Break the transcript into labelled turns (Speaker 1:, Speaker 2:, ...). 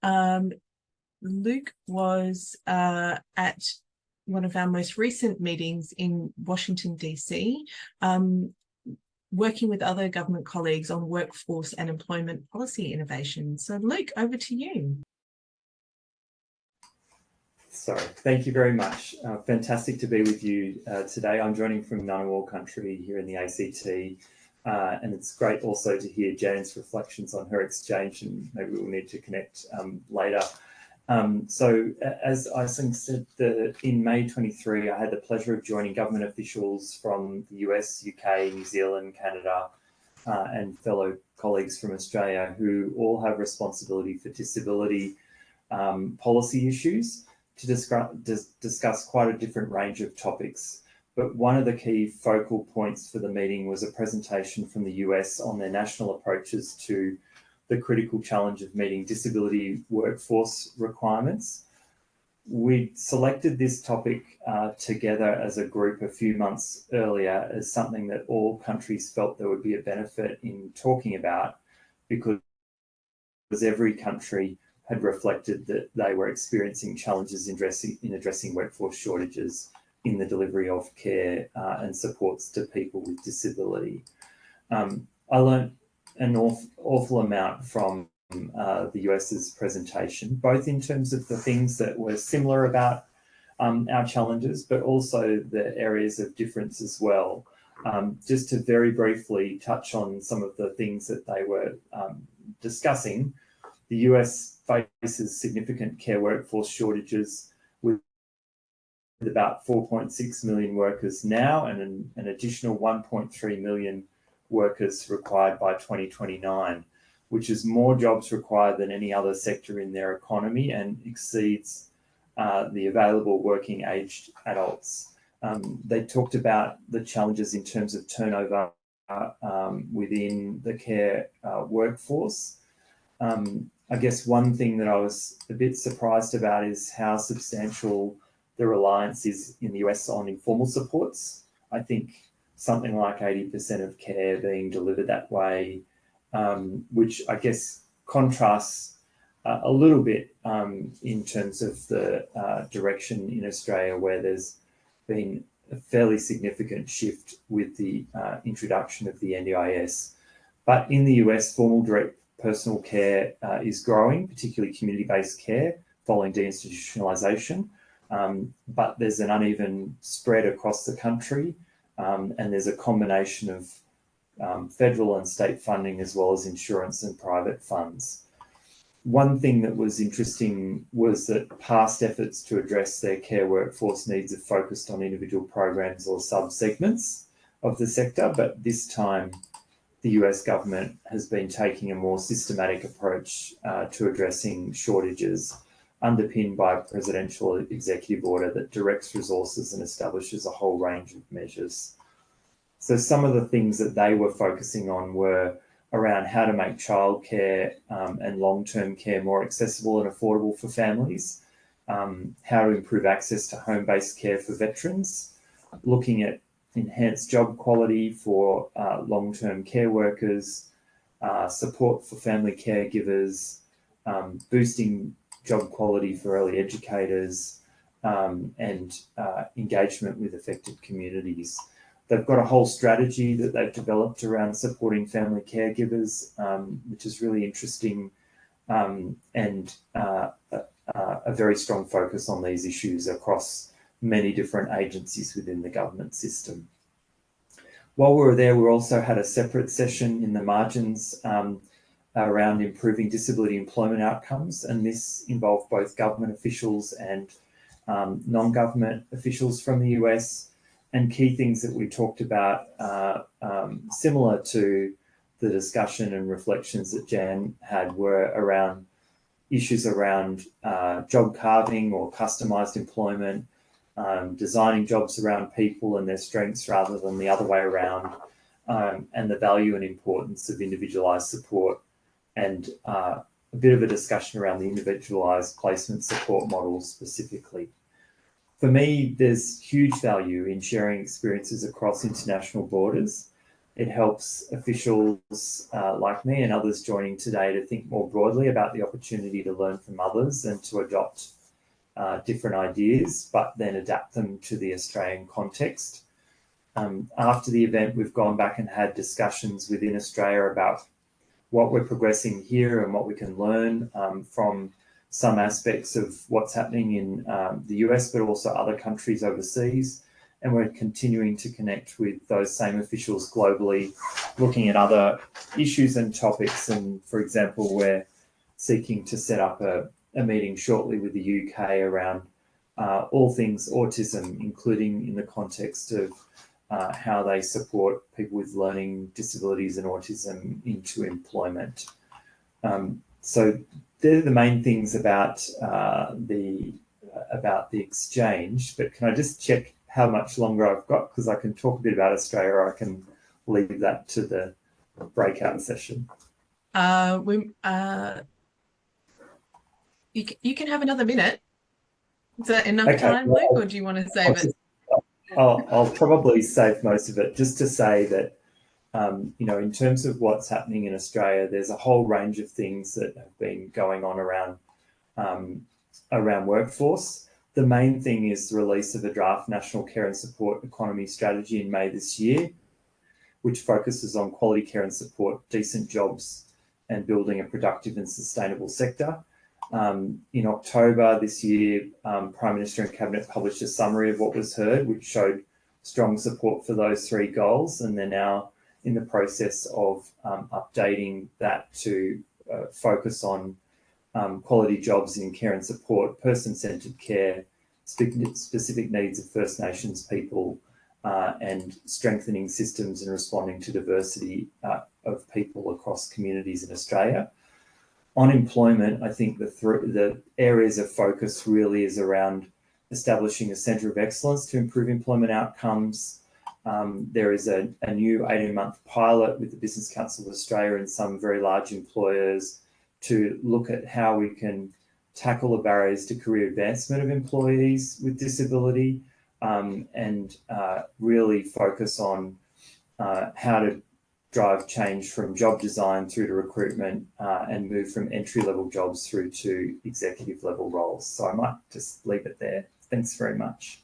Speaker 1: Luke was at one of our most recent meetings in Washington, DC, working with other government colleagues on workforce and employment policy innovation. So Luke, over to you.
Speaker 2: Sorry, thank you very much. Fantastic to be with you today. I'm joining from Ngunnawal country here in the ACT, and it's great also to hear Jan's reflections on her exchange, and maybe we'll need to connect later. So as Ising said, in May 23, I had the pleasure of joining government officials from the US, UK, New Zealand, Canada, and fellow colleagues from Australia who all have responsibility for disability policy issues to discuss quite a different range of topics. But one of the key focal points for the meeting was a presentation from the US on their national approaches to the critical challenge of meeting disability workforce requirements. We selected this topic together as a group a few months earlier as something that all countries felt there would be a benefit in talking about, because every country had reflected that they were experiencing challenges in addressing workforce shortages in the delivery of care and supports to people with disability. I learned an awful amount from the US's presentation, both in terms of the things that were similar about our challenges, but also the areas of difference as well. Just to very briefly touch on some of the things that they were discussing, the US faces significant care workforce shortages with about 4.6 million workers now and an additional 1.3 million workers required by 2029, which is more jobs required than any other sector in their economy and exceeds the available working aged adults. They talked about the challenges in terms of turnover within the care workforce. I guess one thing that I was a bit surprised about is how substantial the reliance is in the US on informal supports. I think something like 80% of care being delivered that way, which I guess contrasts a little bit in terms of the direction in Australia, where there's been a fairly significant shift with the introduction of the NDIS. But in the US, formal direct personal care is growing, particularly community-based care following deinstitutionalisation. But there's an uneven spread across the country, and there's a combination of federal and state funding as well as insurance and private funds. One thing that was interesting was that past efforts to address their care workforce needs have focused on individual programs or sub-segments of the sector, but this time the US government has been taking a more systematic approach to addressing shortages, underpinned by a presidential executive order that directs resources and establishes a whole range of measures. So some of the things that they were focusing on were around how to make childcare and long-term care more accessible and affordable for families, how to improve access to home-based care for veterans, looking at enhanced job quality for long-term care workers, support for family caregivers, boosting job quality for early educators, and engagement with affected communities. They've got a whole strategy that they've developed around supporting family caregivers, which is really interesting, and a very strong focus on these issues across many different agencies within the government system. While we were there, we also had a separate session in the margins around improving disability employment outcomes, and this involved both government officials and non-government officials from the US. And key things that we talked about, similar to the discussion and reflections that Jan had, were around issues around job carving or customised employment, designing jobs around people and their strengths rather than the other way around, and the value and importance of individualised support, and a bit of a discussion around the individualised placement support model specifically. For me, there's huge value in sharing experiences across international borders. It helps officials like me and others joining today to think more broadly about the opportunity to learn from others and to adopt different ideas, but then adapt them to the Australian context. After the event, we've gone back and had discussions within Australia about what we're progressing here and what we can learn from some aspects of what's happening in the US, but also other countries overseas. And we're continuing to connect with those same officials globally, looking at other issues and topics. And for example, we're seeking to set up a meeting shortly with the UK around all things autism, including in the context of how they support people with learning disabilities and autism into employment. So they're the main things about the exchange. But can I just check how much longer I've got? Because I can talk a bit about Australia, or I can leave that to the breakout session.
Speaker 1: You can have another minute. Is that enough time, Luke, or do you want to save it?
Speaker 2: I'll probably save most of it, just to say that, in terms of what's happening in Australia, there's a whole range of things that have been going on around workforce. The main thing is the release of a draft National Care and Support Economy Strategy in May this year, which focuses on quality care and support, decent jobs, and building a productive and sustainable sector. In October this year, Prime Minister and Cabinet published a summary of what was heard, which showed strong support for those three goals, and they're now in the process of updating that to focus on quality jobs in care and support, person-centred care, specific needs of First Nations people, and strengthening systems and responding to diversity of people across communities in Australia. On employment, I think the areas of focus really is around establishing a centre of excellence to improve employment outcomes. There is a new 18-month pilot with the Business Council of Australia and some very large employers to look at how we can tackle the barriers to career advancement of employees with disability, and really focus on how to drive change from job design through to recruitment, and move from entry-level jobs through to executive level roles. So I might just leave it there. Thanks very much.